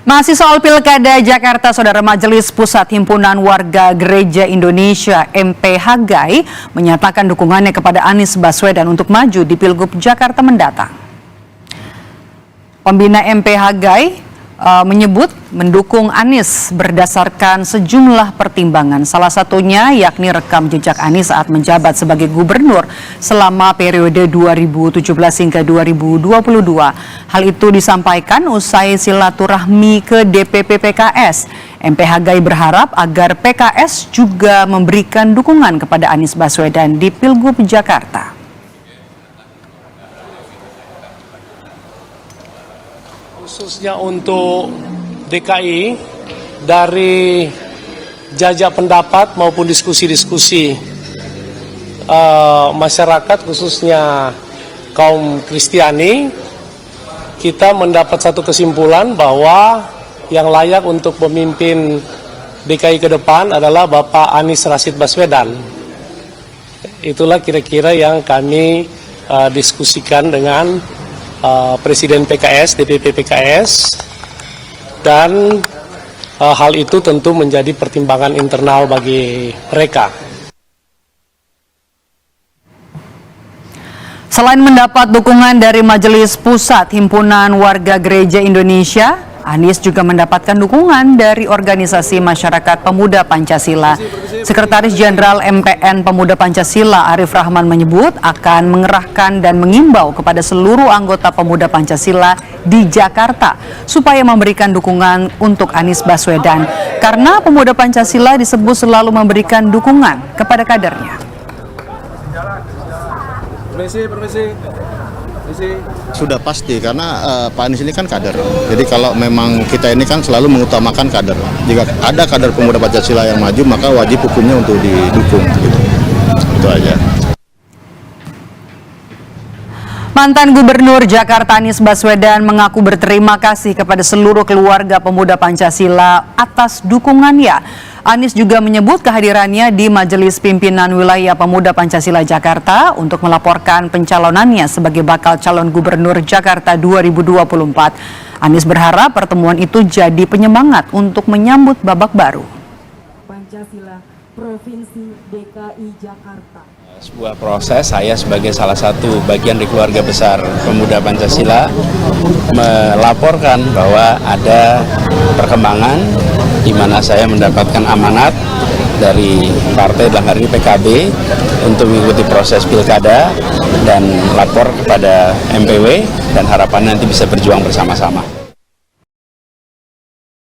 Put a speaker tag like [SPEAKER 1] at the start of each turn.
[SPEAKER 1] Masih soal Pilkada Jakarta, Saudara, Majelis Pusat Himpunan Warga Gereja Indonesia (MPHGAI) menyatakan dukungannya kepada Anies Baswedan untuk maju di Pilgub Jakarta mendatang. Pembina MPHGAI menyebut mendukung Anies berdasarkan sejumlah pertimbangan. Salah satunya yakni rekam jejak Anies saat menjabat sebagai gubernur selama periode 2017 hingga 2022. Hal itu disampaikan usai silaturahmi ke DPP PKS. MPHGAI berharap agar PKS juga memberikan dukungan kepada Anies Baswedan di Pilgub Jakarta.
[SPEAKER 2] Khususnya untuk DKI, dari jajak pendapat maupun diskusi-diskusi masyarakat khususnya kaum Kristiani, kita mendapat satu kesimpulan bahwa yang layak untuk pemimpin DKI ke depan adalah Bapak Anies Rashid Baswedan. Itulah kira-kira yang kami diskusikan dengan Presiden PKS, DPP PKS, dan hal itu tentu menjadi pertimbangan internal bagi mereka.
[SPEAKER 1] Selain mendapat dukungan dari Majelis Pusat Himpunan Warga Gereja Indonesia, Anies juga mendapatkan dukungan dari Organisasi Masyarakat Pemuda Pancasila. Sekretaris Jenderal MPN Pemuda Pancasila Arif Rahman menyebut akan mengerahkan dan mengimbau kepada seluruh anggota Pemuda Pancasila di Jakarta supaya memberikan dukungan untuk Anies Baswedan, karena Pemuda Pancasila disebut selalu memberikan dukungan kepada kadernya.
[SPEAKER 3] Sudah pasti, karena Pak Anies ini kan kader. Jadi kalau memang kita ini kan selalu mengutamakan kader. Jika ada kader Pemuda Pancasila yang maju, maka wajib hukumnya untuk didukung. Gitu. Itu aja.
[SPEAKER 1] Mantan Gubernur Jakarta Anies Baswedan mengaku berterima kasih kepada seluruh keluarga Pemuda Pancasila atas dukungannya. Anies juga menyebut kehadirannya di Majelis Pimpinan Wilayah Pemuda Pancasila Jakarta untuk melaporkan pencalonannya sebagai bakal calon Gubernur Jakarta 2024. Anies berharap pertemuan itu jadi penyemangat untuk menyambut babak baru.
[SPEAKER 4] Pancasila Provinsi DKI Jakarta.
[SPEAKER 5] Sebuah proses, saya sebagai salah satu bagian dari keluarga besar Pemuda Pancasila melaporkan bahwa ada perkembangan di mana saya mendapatkan amanat dari partai, dalam hal ini PKB, untuk mengikuti proses pilkada dan lapor kepada MPW, dan harapannya nanti bisa berjuang bersama-sama.